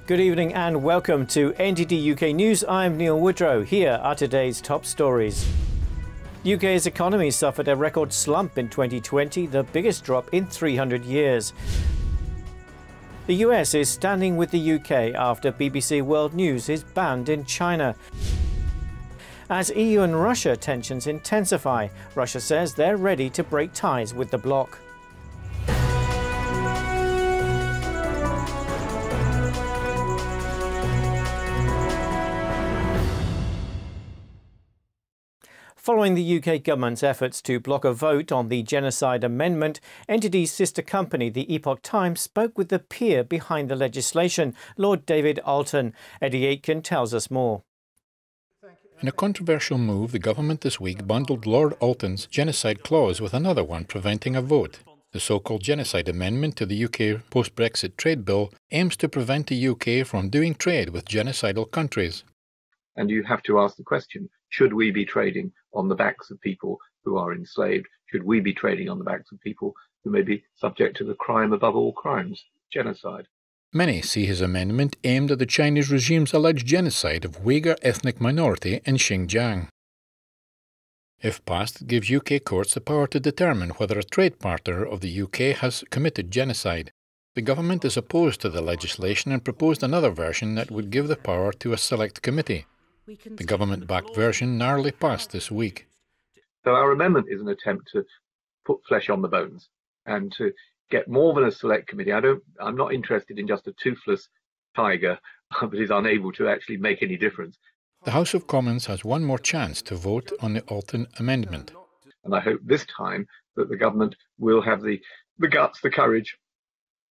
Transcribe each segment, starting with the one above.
Good evening and welcome to NTD UK News. I'm Neil Woodrow. Here are today's top stories. UK's economy suffered a record slump in 2020, the biggest drop in 300 years. The US is standing with the UK after BBC World News is banned in China. As EU and Russia tensions intensify, Russia says they're ready to break ties with the bloc. Following the UK government's efforts to block a vote on the Genocide Amendment, NTD's sister company, the Epoch Times, spoke with the peer behind the legislation, Lord David Alton. Eddie Aitken tells us more. In a controversial move, the government this week bundled Lord Alton's genocide clause with another one preventing a vote. The so-called Genocide Amendment to the UK post-Brexit trade bill aims to prevent the UK from doing trade with genocidal countries. And you have to ask the question, should we be trading on the backs of people who are enslaved? Should we be trading on the backs of people who may be subject to the crime above all crimes, genocide? Many see his amendment aimed at the Chinese regime's alleged genocide of Uyghur ethnic minority in Xinjiang. If passed, it gives UK courts the power to determine whether a trade partner of the UK has committed genocide. The government is opposed to the legislation and proposed another version that would give the power to a select committee. The government-backed version narrowly passed this week. So our amendment is an attempt to put flesh on the bones and to get more than a select committee. I'm not interested in just a toothless tiger that is unable to actually make any difference. The House of Commons has one more chance to vote on the Alton Amendment. And I hope this time that the government will have the guts, the courage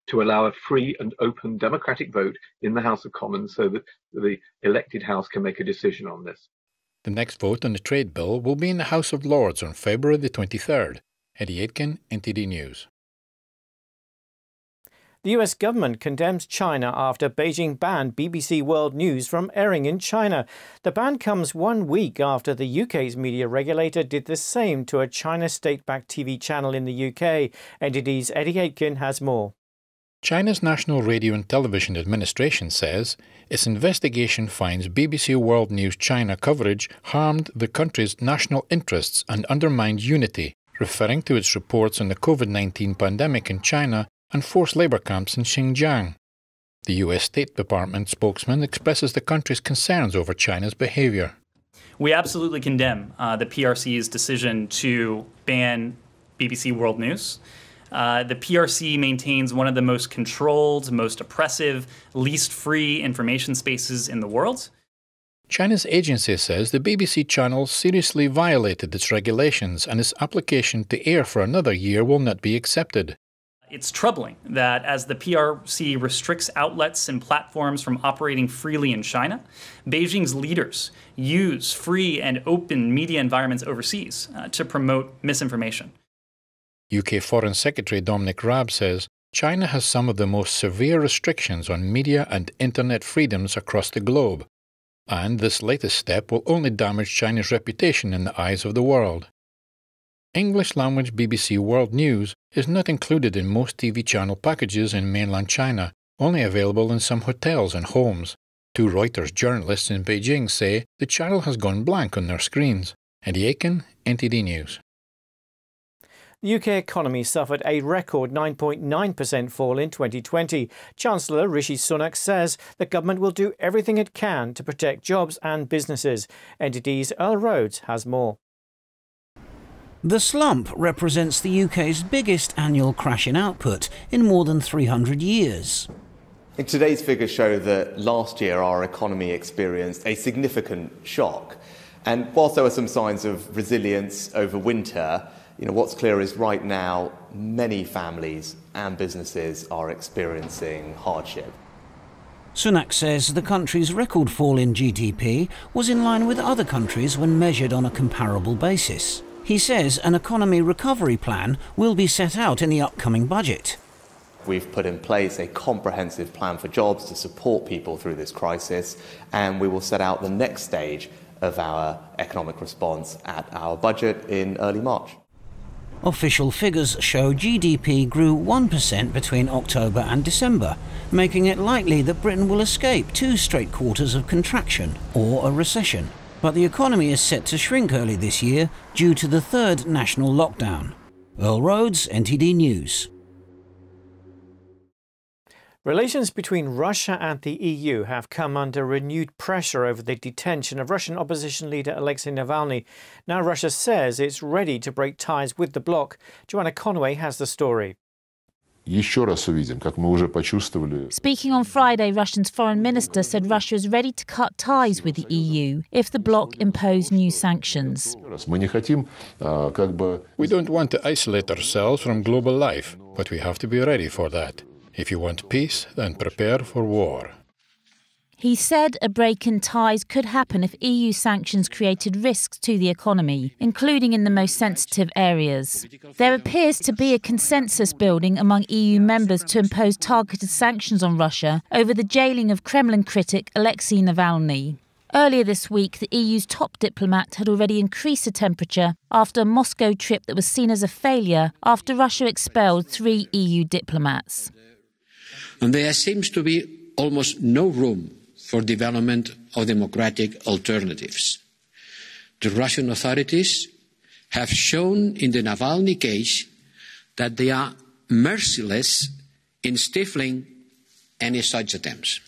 to allow a free and open democratic vote in the House of Commons so that the elected House can make a decision on this. The next vote on the trade bill will be in the House of Lords on February the 23rd. Eddie Aitken, NTD News. The US government condemns China after Beijing banned BBC World News from airing in China. The ban comes 1 week after the UK's media regulator did the same to a China state-backed TV channel in the UK. NTD's Eddie Aitken has more. China's National Radio and Television Administration says its investigation finds BBC World News China coverage harmed the country's national interests and undermined unity, referring to its reports on the COVID-19 pandemic in China and forced labour camps in Xinjiang. The US State Department spokesman expresses the country's concerns over China's behaviour. We absolutely condemn the PRC's decision to ban BBC World News. The PRC maintains one of the most controlled, most oppressive, least free information spaces in the world. China's agency says the BBC channel seriously violated its regulations and its application to air for another year will not be accepted. It's troubling that as the PRC restricts outlets and platforms from operating freely in China, Beijing's leaders use free and open media environments overseas to promote misinformation. UK Foreign Secretary Dominic Raab says China has some of the most severe restrictions on media and internet freedoms across the globe, and this latest step will only damage China's reputation in the eyes of the world. English-language BBC World News is not included in most TV channel packages in mainland China, only available in some hotels and homes. Two Reuters journalists in Beijing say the channel has gone blank on their screens. Eddie Aitken, NTD News. The UK economy suffered a record 9.9% fall in 2020. Chancellor Rishi Sunak says the government will do everything it can to protect jobs and businesses. NTD's Earl Rhodes has more. The slump represents the UK's biggest annual crash in output in more than 300 years. Today's figures show that last year our economy experienced a significant shock. And whilst there were some signs of resilience over winter, what's clear is right now many families and businesses are experiencing hardship. Sunak says the country's record fall in GDP was in line with other countries when measured on a comparable basis. He says an economy recovery plan will be set out in the upcoming budget. We've put in place a comprehensive plan for jobs to support people through this crisis, and we will set out the next stage of our economic response at our budget in early March. Official figures show GDP grew 1% between October and December, making it likely that Britain will escape 2 straight quarters of contraction or a recession. But the economy is set to shrink early this year due to the 3rd national lockdown. Earl Rhodes, NTD News. Relations between Russia and the EU have come under renewed pressure over the detention of Russian opposition leader Alexei Navalny. Now Russia says it's ready to break ties with the bloc. Joanna Conway has the story. Speaking on Friday, Russia's foreign minister said Russia is ready to cut ties with the EU if the bloc impose new sanctions. We don't want to isolate ourselves from global life, but we have to be ready for that. If you want peace, then prepare for war. He said a break in ties could happen if EU sanctions created risks to the economy, including in the most sensitive areas. There appears to be a consensus building among EU members to impose targeted sanctions on Russia over the jailing of Kremlin critic Alexei Navalny. Earlier this week, the EU's top diplomat had already increased the temperature after a Moscow trip that was seen as a failure after Russia expelled 3 EU diplomats. And there seems to be almost no room for development of democratic alternatives. The Russian authorities have shown in the Navalny case that they are merciless in stifling any such attempts.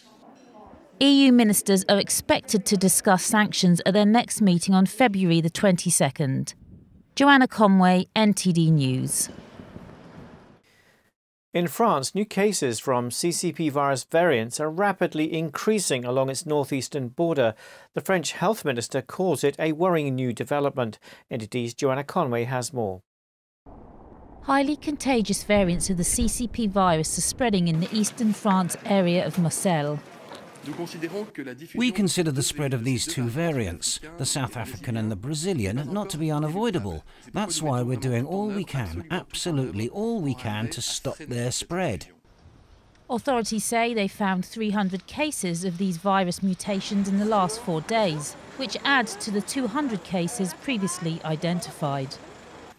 EU ministers are expected to discuss sanctions at their next meeting on February the 22nd. Joanna Conway, NTD News. In France, new cases from CCP virus variants are rapidly increasing along its northeastern border. The French health minister calls it a worrying new development. NTD's Joanna Conway has more. Highly contagious variants of the CCP virus are spreading in the eastern France area of Moselle. We consider the spread of these 2 variants, the South African and the Brazilian, not to be unavoidable. That's why we're doing all we can, absolutely all we can, to stop their spread. Authorities say they found 300 cases of these virus mutations in the last 4 days, which adds to the 200 cases previously identified.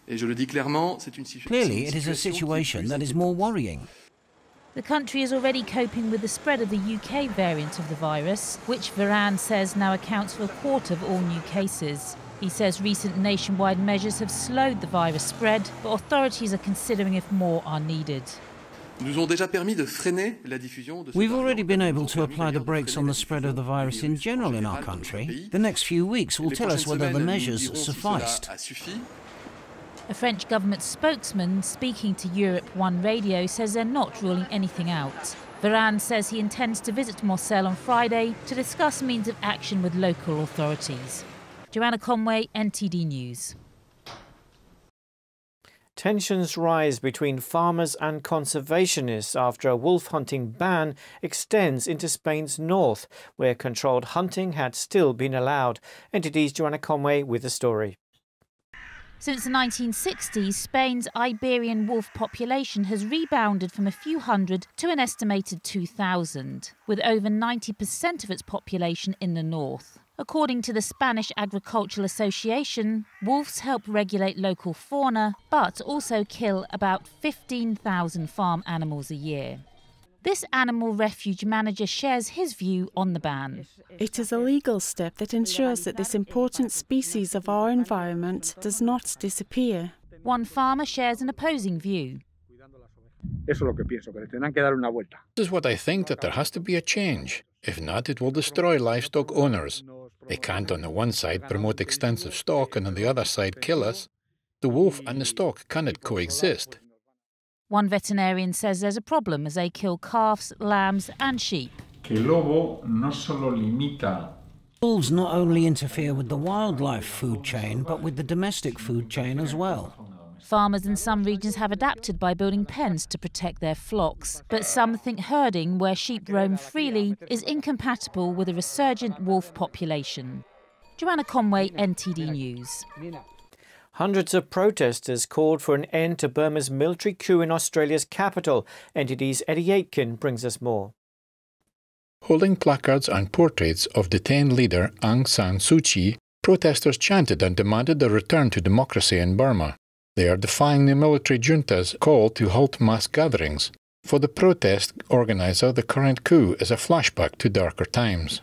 Clearly, it is a situation that is more worrying. The country is already coping with the spread of the UK variant of the virus, which Varane says now accounts for a quarter of all new cases. He says recent nationwide measures have slowed the virus spread, but authorities are considering if more are needed. We've already been able to apply the brakes on the spread of the virus in general in our country. The next few weeks will tell us whether the measures sufficed. A French government spokesman speaking to Europe 1 Radio says they're not ruling anything out. Varane says he intends to visit Moselle on Friday to discuss means of action with local authorities. Joanna Conway, NTD News. Tensions rise between farmers and conservationists after a wolf hunting ban extends into Spain's north, where controlled hunting had still been allowed. NTD's Joanna Conway with the story. Since the 1960s, Spain's Iberian wolf population has rebounded from a few hundred to an estimated 2,000, with over 90% of its population in the north. According to the Spanish Agricultural Association, wolves help regulate local fauna, but also kill about 15,000 farm animals a year. This animal refuge manager shares his view on the ban. It is a legal step that ensures that this important species of our environment does not disappear. One farmer shares an opposing view. This is what I think, that there has to be a change. If not, it will destroy livestock owners. They can't on the one side promote extensive stock and on the other side kill us. The wolf and the stock cannot coexist. One veterinarian says there's a problem as they kill calves, lambs and sheep. Wolves not only interfere with the wildlife food chain, but with the domestic food chain as well. Farmers in some regions have adapted by building pens to protect their flocks, but some think herding where sheep roam freely is incompatible with a resurgent wolf population. Joanna Conway, NTD News. Hundreds of protesters called for an end to Burma's military coup in Australia's capital. NTD's Eddie Aitken brings us more. Holding placards and portraits of detained leader Aung San Suu Kyi, protesters chanted and demanded a return to democracy in Burma. They are defying the military junta's call to halt mass gatherings. For the protest organizer, the current coup is a flashback to darker times.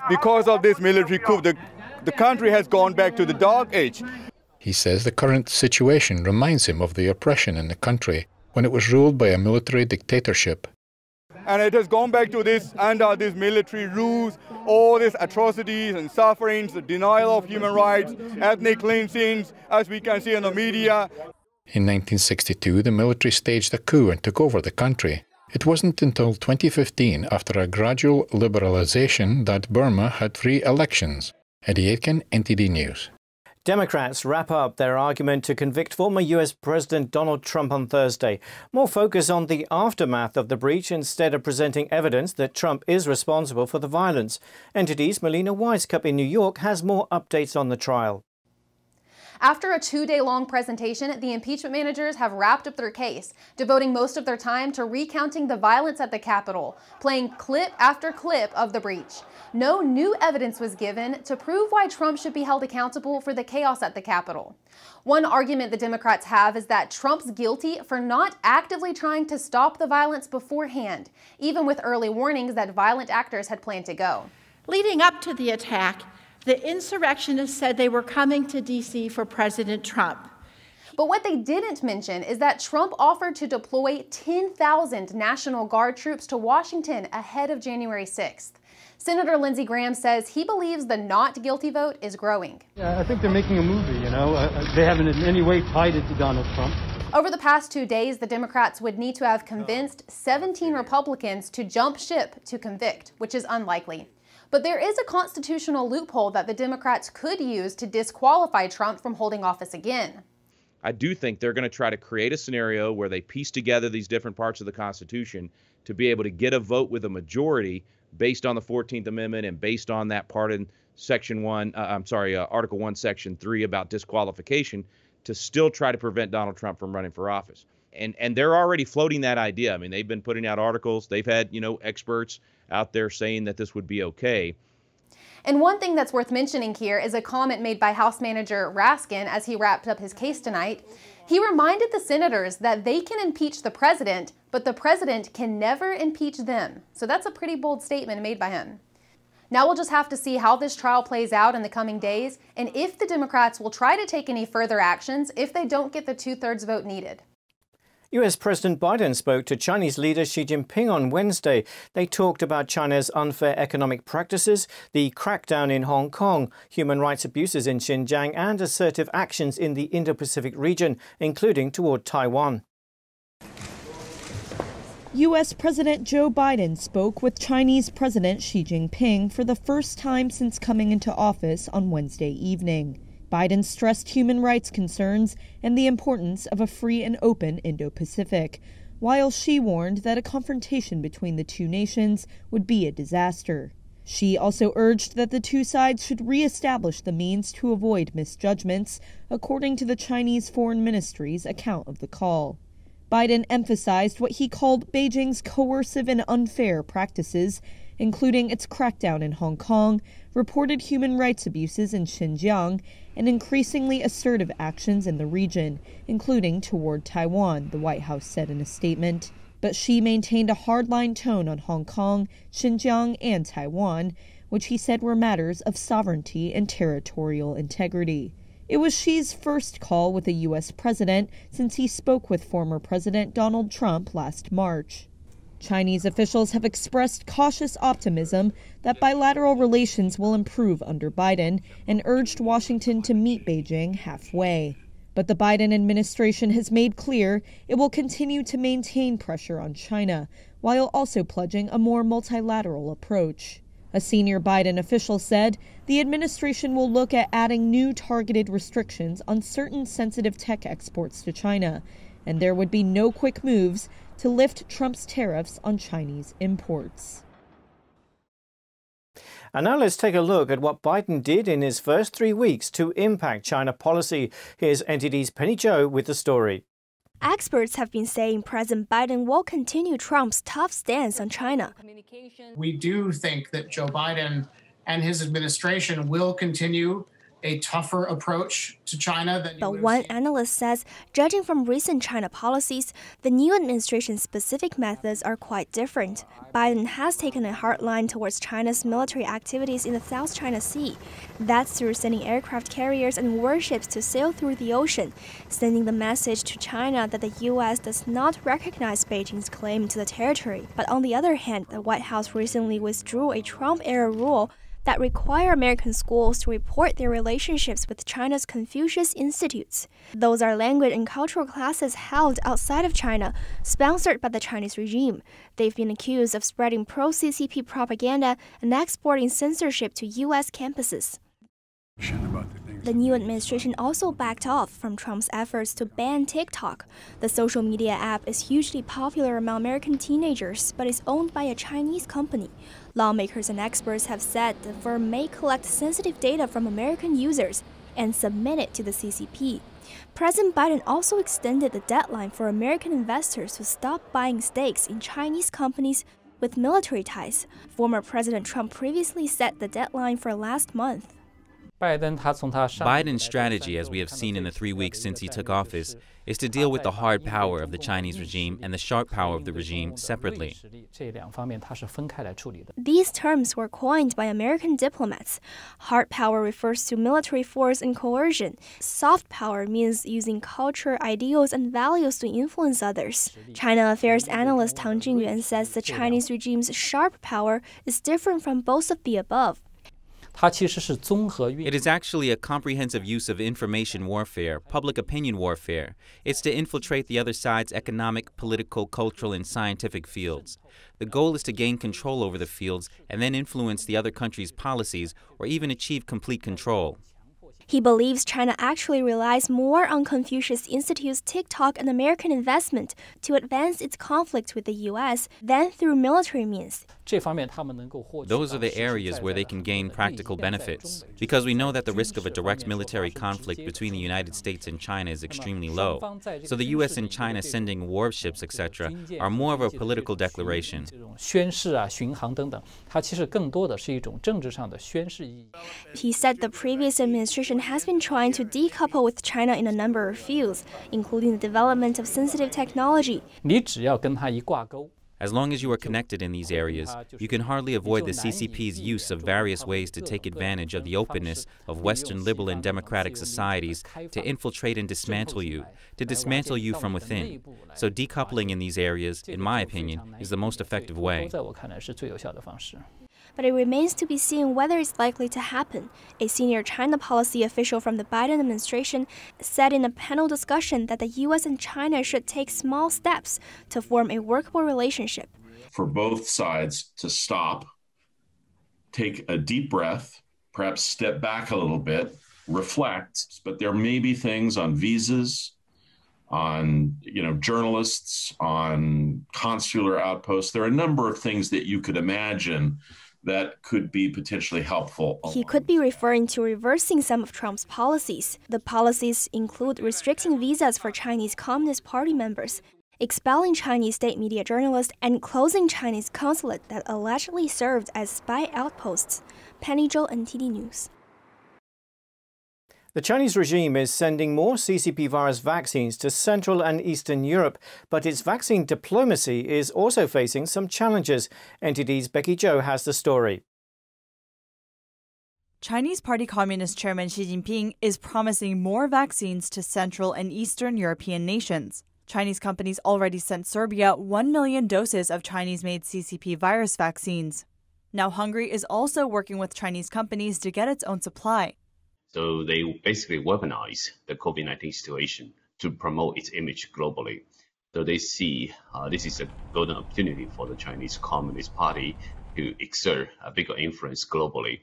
Because of this military coup, the country has gone back to the dark age. He says the current situation reminds him of the oppression in the country when it was ruled by a military dictatorship. And it has gone back to this under these military rules, all these atrocities and sufferings, the denial of human rights, ethnic cleansings, as we can see in the media. In 1962, the military staged a coup and took over the country. It wasn't until 2015, after a gradual liberalization, that Burma had free elections. Eddie Aitken, NTD News. Democrats wrap up their argument to convict former US President Donald Trump on Thursday. More focus on the aftermath of the breach instead of presenting evidence that Trump is responsible for the violence. NTD's Melina Wisecup in New York has more updates on the trial. After a 2-day-long presentation, the impeachment managers have wrapped up their case, devoting most of their time to recounting the violence at the Capitol, playing clip after clip of the breach. No new evidence was given to prove why Trump should be held accountable for the chaos at the Capitol. One argument the Democrats have is that Trump's guilty for not actively trying to stop the violence beforehand, even with early warnings that violent actors had planned to go. Leading up to the attack, the insurrectionists said they were coming to D.C. for President Trump. But what they didn't mention is that Trump offered to deploy 10,000 National Guard troops to Washington ahead of January 6th. Senator Lindsey Graham says he believes the not guilty vote is growing. Yeah, I think they're making a movie, you know. They haven't in any way tied it to Donald Trump. Over the past 2 days, the Democrats would need to have convinced 17 Republicans to jump ship to convict, which is unlikely. But there is a constitutional loophole that the Democrats could use to disqualify Trump from holding office again. I do think they're going to try to create a scenario where they piece together these different parts of the Constitution to be able to get a vote with a majority based on the 14th Amendment and based on that part in Article 1, Section 3 about disqualification to still try to prevent Donald Trump from running for office. And they're already floating that idea. I mean, they've been putting out articles. They've had, experts out there saying that this would be okay. And one thing that's worth mentioning here is a comment made by House Manager Raskin as he wrapped up his case tonight. He reminded the senators that they can impeach the president, but the president can never impeach them. So that's a pretty bold statement made by him. Now we'll just have to see how this trial plays out in the coming days and if the Democrats will try to take any further actions if they don't get the 2/3 vote needed. US President Biden spoke to Chinese leader Xi Jinping on Wednesday. They talked about China's unfair economic practices, the crackdown in Hong Kong, human rights abuses in Xinjiang, and assertive actions in the Indo-Pacific region, including toward Taiwan. U.S. President Joe Biden spoke with Chinese President Xi Jinping for the first time since coming into office on Wednesday evening. Biden stressed human rights concerns and the importance of a free and open Indo-Pacific, while Xi warned that a confrontation between the two nations would be a disaster. Xi also urged that the two sides should re-establish the means to avoid misjudgments, according to the Chinese Foreign Ministry's account of the call. Biden emphasized what he called Beijing's coercive and unfair practices, including its crackdown in Hong Kong, reported human rights abuses in Xinjiang, and increasingly assertive actions in the region, including toward Taiwan, the White House said in a statement. But Xi maintained a hardline tone on Hong Kong, Xinjiang, and Taiwan, which he said were matters of sovereignty and territorial integrity. It was Xi's first call with a U.S. president since he spoke with former President Donald Trump last March. Chinese officials have expressed cautious optimism that bilateral relations will improve under Biden and urged Washington to meet Beijing halfway. But the Biden administration has made clear it will continue to maintain pressure on China, while also pledging a more multilateral approach. A senior Biden official said the administration will look at adding new targeted restrictions on certain sensitive tech exports to China, and there would be no quick moves to lift Trump's tariffs on Chinese imports. And now let's take a look at what Biden did in his first 3 weeks to impact China policy. Here's NTD's Penny Zhou with the story. Experts have been saying President Biden will continue Trump's tough stance on China. We do think that Joe Biden and his administration will continue a tougher approach to China. But one analyst says, judging from recent China policies, the new administration's specific methods are quite different. Biden has taken a hard line towards China's military activities in the South China Sea. That's through sending aircraft carriers and warships to sail through the ocean, sending the message to China that the U.S. does not recognize Beijing's claim to the territory. But on the other hand, the White House recently withdrew a Trump-era rule that require American schools to report their relationships with China's Confucius Institutes. Those are language and cultural classes held outside of China, sponsored by the Chinese regime. They've been accused of spreading pro-CCP propaganda and exporting censorship to U.S. campuses. The new administration also backed off from Trump's efforts to ban TikTok. The social media app is hugely popular among American teenagers, but is owned by a Chinese company. Lawmakers and experts have said the firm may collect sensitive data from American users and submit it to the CCP. President Biden also extended the deadline for American investors to stop buying stakes in Chinese companies with military ties. Former President Trump previously set the deadline for last month. Biden's strategy, as we have seen in the 3 weeks since he took office, is to deal with the hard power of the Chinese regime and the sharp power of the regime separately. These terms were coined by American diplomats. Hard power refers to military force and coercion. Soft power means using culture, ideals, and values to influence others. China affairs analyst Tang Junyuan says the Chinese regime's sharp power is different from both of the above. It is actually a comprehensive use of information warfare, public opinion warfare. It's to infiltrate the other side's economic, political, cultural, and scientific fields. The goal is to gain control over the fields and then influence the other country's policies or even achieve complete control. He believes China actually relies more on Confucius Institute's TikTok and American investment to advance its conflict with the U.S. than through military means. Those are the areas where they can gain practical benefits, because we know that the risk of a direct military conflict between the United States and China is extremely low. So the U.S. and China sending warships, etc., are more of a political declaration. He said the previous administration has been trying to decouple with China in a number of fields, including the development of sensitive technology. As long as you are connected in these areas, you can hardly avoid the CCP's use of various ways to take advantage of the openness of Western liberal and democratic societies to infiltrate and dismantle you from within. So decoupling in these areas, in my opinion, is the most effective way. But it remains to be seen whether it's likely to happen. A senior China policy official from the Biden administration said in a panel discussion that the U.S. and China should take small steps to form a workable relationship. For both sides to stop, take a deep breath, perhaps step back a little bit, reflect, but there may be things on visas, on journalists, on consular outposts. There are a number of things that you could imagine that could be potentially helpful. He could be referring to reversing some of Trump's policies. The policies include restricting visas for Chinese Communist Party members, expelling Chinese state media journalists, and closing Chinese consulate that allegedly served as spy outposts. Penny Zhou, NTD News. The Chinese regime is sending more CCP virus vaccines to Central and Eastern Europe, but its vaccine diplomacy is also facing some challenges. NTD's Becky Zhou has the story. Chinese Party Communist Chairman Xi Jinping is promising more vaccines to Central and Eastern European nations. Chinese companies already sent Serbia 1 million doses of Chinese-made CCP virus vaccines. Now Hungary is also working with Chinese companies to get its own supply. So they basically weaponize the COVID-19 situation to promote its image globally. So they see this is a golden opportunity for the Chinese Communist Party to exert a bigger influence globally.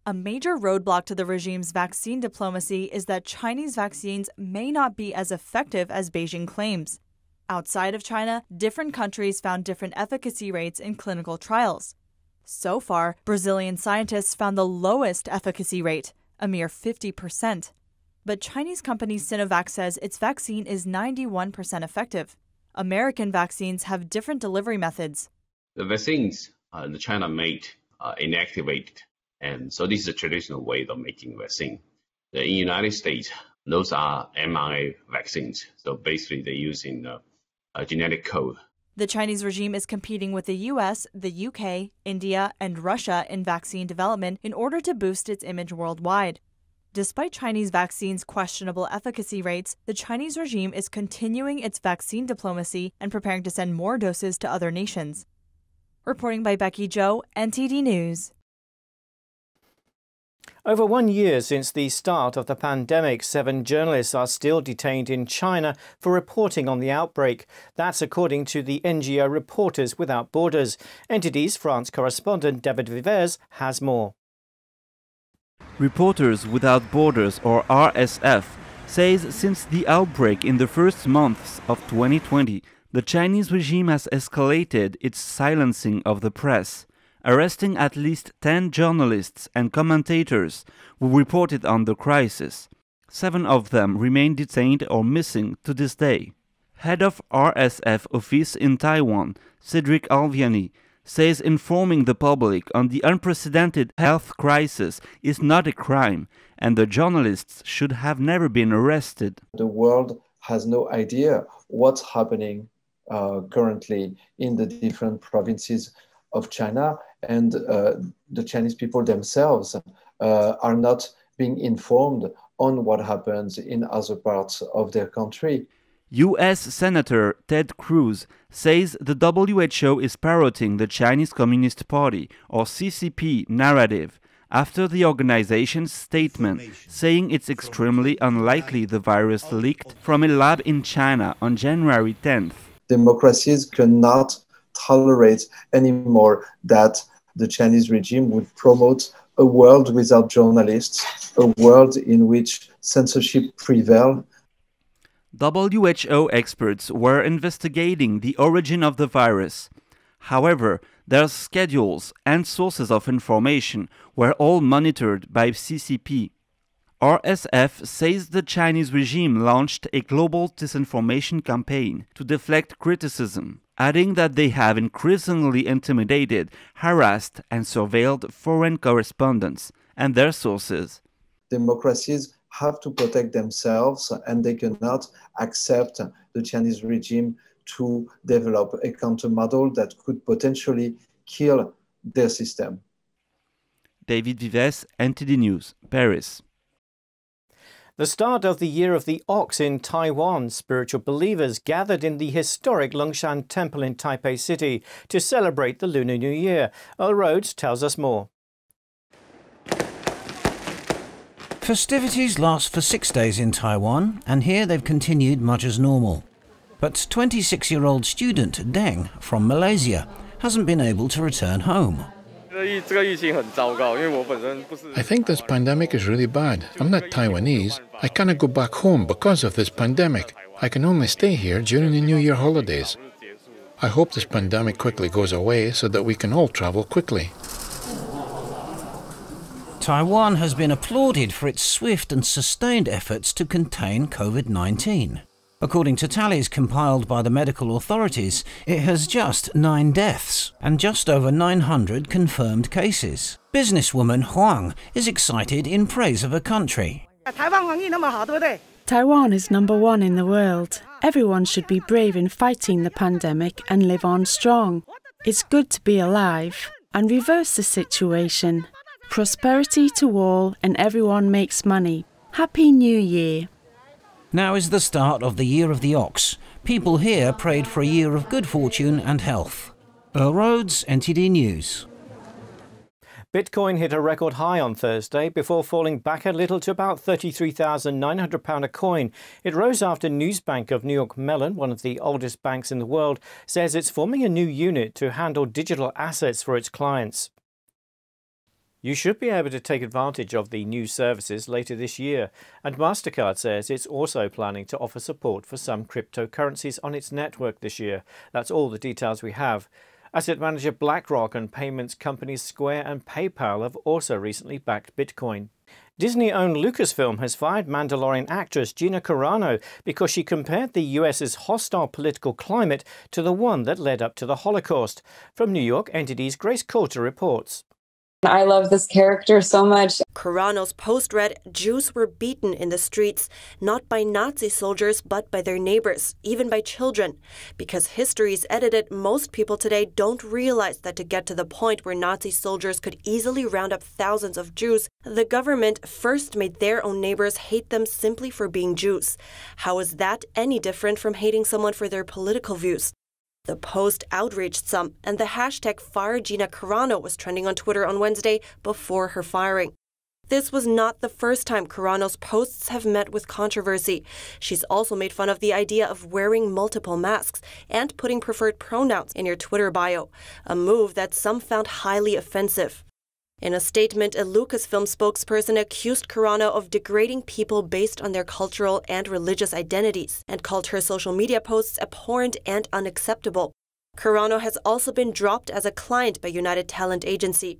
A major roadblock to the regime's vaccine diplomacy is that Chinese vaccines may not be as effective as Beijing claims. Outside of China, different countries found different efficacy rates in clinical trials. So far, Brazilian scientists found the lowest efficacy rate, a mere 50%. But Chinese company Sinovac says its vaccine is 91% effective. American vaccines have different delivery methods. The vaccines the China made inactivated, and so this is a traditional way of making vaccine. In the United States, those are mRNA vaccines. So basically, they're using a genetic code. The Chinese regime is competing with the US, the UK, India, and Russia in vaccine development in order to boost its image worldwide. Despite Chinese vaccines' questionable efficacy rates, the Chinese regime is continuing its vaccine diplomacy and preparing to send more doses to other nations. Reporting by Becky Zhou, NTD News. Over 1 year since the start of the pandemic, 7 journalists are still detained in China for reporting on the outbreak. That's according to the NGO Reporters Without Borders. NTD's France correspondent David Vives has more. Reporters Without Borders, or RSF, says since the outbreak in the first months of 2020, the Chinese regime has escalated its silencing of the press, arresting at least 10 journalists and commentators who reported on the crisis. 7 of them remain detained or missing to this day. Head of RSF office in Taiwan, Cedric Alviani, says informing the public on the unprecedented health crisis is not a crime, and the journalists should have never been arrested. The world has no idea what's happening currently in the different provinces of China, and the Chinese people themselves are not being informed on what happens in other parts of their country. U.S. Senator Ted Cruz says the WHO is parroting the Chinese Communist Party, or CCP, narrative after the organization's statement saying it's extremely unlikely the virus leaked from a lab in China on January 10th. Democracies cannot tolerate anymore that the Chinese regime would promote a world without journalists, a world in which censorship prevails. WHO experts were investigating the origin of the virus. However, their schedules and sources of information were all monitored by CCP. RSF says the Chinese regime launched a global disinformation campaign to deflect criticism, adding that they have increasingly intimidated, harassed, and surveilled foreign correspondents and their sources. Democracies have to protect themselves, and they cannot accept the Chinese regime to develop a countermodel that could potentially kill their system. David Vives, NTD News, Paris. The start of the Year of the Ox in Taiwan, spiritual believers gathered in the historic Longshan Temple in Taipei City to celebrate the Lunar New Year. Earl Rhodes tells us more. Festivities last for 6 days in Taiwan, and here they've continued much as normal. But 26-year-old student Deng from Malaysia hasn't been able to return home. I think this pandemic is really bad. I'm not Taiwanese. I cannot go back home because of this pandemic. I can only stay here during the New Year holidays. I hope this pandemic quickly goes away so that we can all travel quickly. Taiwan has been applauded for its swift and sustained efforts to contain COVID-19. According to tallies compiled by the medical authorities, it has just 9 deaths and just over 900 confirmed cases. Businesswoman Huang is excited in praise of her country. Taiwan is number 1 in the world. Everyone should be brave in fighting the pandemic and live on strong. It's good to be alive and reverse the situation. Prosperity to all, and everyone makes money. Happy New Year. Now is the start of the Year of the Ox. People here prayed for a year of good fortune and health. Earl Rhodes, NTD News. Bitcoin hit a record high on Thursday before falling back a little to about £33,900 a coin. It rose after Newsbank of New York Mellon, one of the oldest banks in the world, says it's forming a new unit to handle digital assets for its clients. You should be able to take advantage of the new services later this year, and MasterCard says it's also planning to offer support for some cryptocurrencies on its network this year. That's all the details we have. Asset manager BlackRock and payments companies Square and PayPal have also recently backed Bitcoin. Disney-owned Lucasfilm has fired Mandalorian actress Gina Carano because she compared the US's hostile political climate to the one that led up to the Holocaust. From New York, NTD's Grace Coulter reports. I love this character so much. Carano's post read, Jews were beaten in the streets, not by Nazi soldiers, but by their neighbors, even by children. Because history is edited, most people today don't realize that to get to the point where Nazi soldiers could easily round up thousands of Jews, the government first made their own neighbors hate them simply for being Jews. How is that any different from hating someone for their political views? The post outraged some, and the hashtag #FireGina Carano was trending on Twitter on Wednesday before her firing. This was not the first time Carano's posts have met with controversy. She's also made fun of the idea of wearing multiple masks and putting preferred pronouns in your Twitter bio, a move that some found highly offensive. In a statement, a Lucasfilm spokesperson accused Carano of degrading people based on their cultural and religious identities and called her social media posts abhorrent and unacceptable. Carano has also been dropped as a client by United Talent Agency.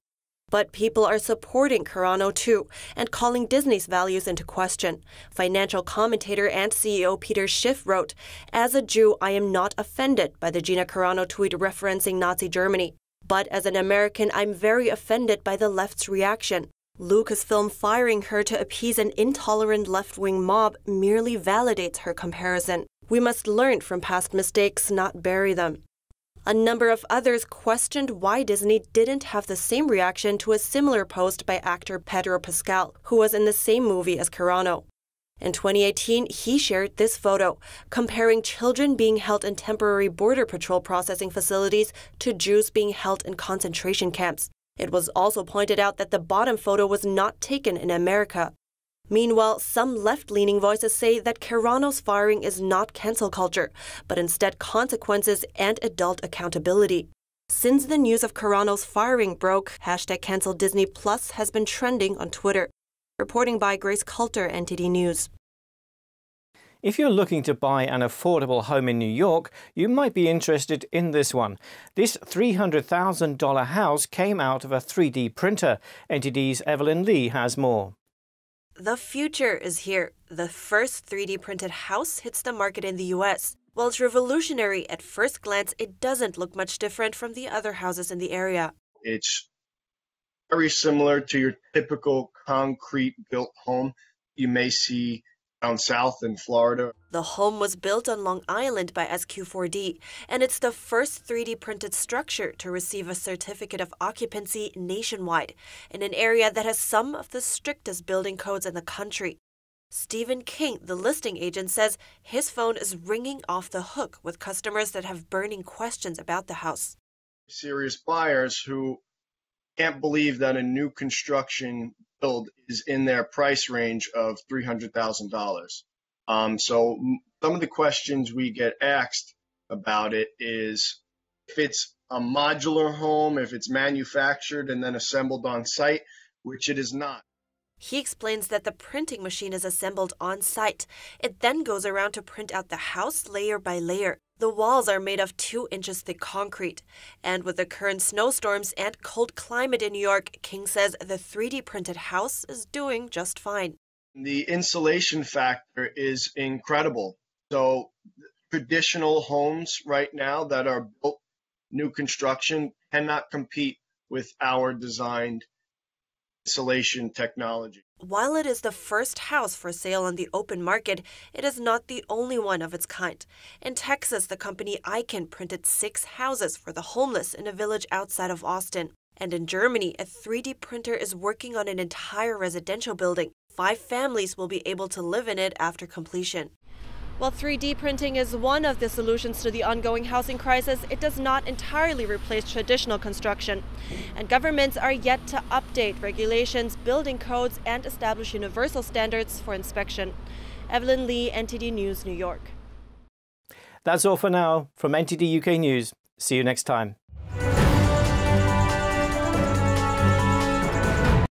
But people are supporting Carano too and calling Disney's values into question. Financial commentator and CEO Peter Schiff wrote, "As a Jew, I am not offended by the Gina Carano tweet referencing Nazi Germany. But as an American, I'm very offended by the left's reaction. Lucasfilm firing her to appease an intolerant left-wing mob merely validates her comparison. We must learn from past mistakes, not bury them." A number of others questioned why Disney didn't have the same reaction to a similar post by actor Pedro Pascal, who was in the same movie as Carano. In 2018, he shared this photo, comparing children being held in temporary border patrol processing facilities to Jews being held in concentration camps. It was also pointed out that the bottom photo was not taken in America. Meanwhile, some left-leaning voices say that Carano's firing is not cancel culture, but instead consequences and adult accountability. Since the news of Carano's firing broke, #CancelDisneyPlus has been trending on Twitter. Reporting by Grace Coulter, NTD News. If you're looking to buy an affordable home in New York, you might be interested in this one. This $300,000 house came out of a 3D printer. NTD's Evelyn Lee has more. The future is here. The first 3D printed house hits the market in the U.S. While it's revolutionary at first glance, it doesn't look much different from the other houses in the area. It's very similar to your typical concrete-built home you may see down south in Florida. The home was built on Long Island by SQ4D, and it's the first 3D printed structure to receive a certificate of occupancy nationwide in an area that has some of the strictest building codes in the country. Stephen King, the listing agent, says his phone is ringing off the hook with customers that have burning questions about the house. Serious buyers who can't believe that a new construction build is in their price range of $300,000. So some of the questions we get asked about it is if it's a modular home, if it's manufactured and then assembled on site, which it is not. He explains that the printing machine is assembled on site. It then goes around to print out the house layer by layer. The walls are made of 2 inches thick concrete. And with the current snowstorms and cold climate in New York, King says the 3D printed house is doing just fine. The insulation factor is incredible. So traditional homes right now that are built new construction cannot compete with our designed insulation technology. While it is the first house for sale on the open market, it is not the only one of its kind. In Texas, the company Icahn printed 6 houses for the homeless in a village outside of Austin. And in Germany, a 3D printer is working on an entire residential building. 5 families will be able to live in it after completion. While 3D printing is one of the solutions to the ongoing housing crisis, it does not entirely replace traditional construction. And governments are yet to update regulations, building codes, and establish universal standards for inspection. Evelyn Lee, NTD News, New York. That's all for now from NTD UK News. See you next time.